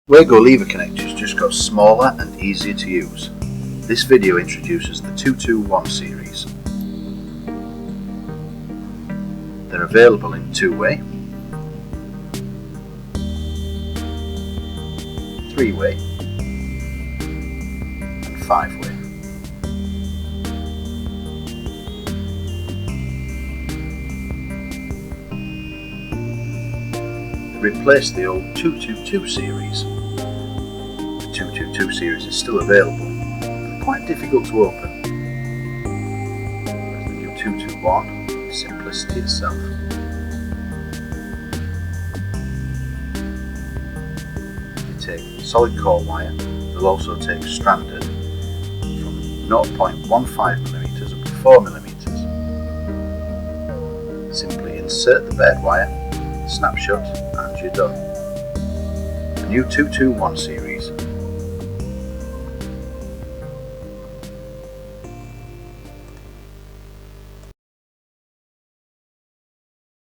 Wago lever connectors just got smaller and easier to use. This video introduces the 221 series. They're available in 2-way, 3-way and 5-way. Replace the old 222 series. The 222 series is still available, but quite difficult to open. Whereas the new 221, simplicity itself. You take solid core wire. They'll also take stranded from 0.15mm up to 4mm. Simply insert the bed wire, snapshot, and you're done. The new 221 series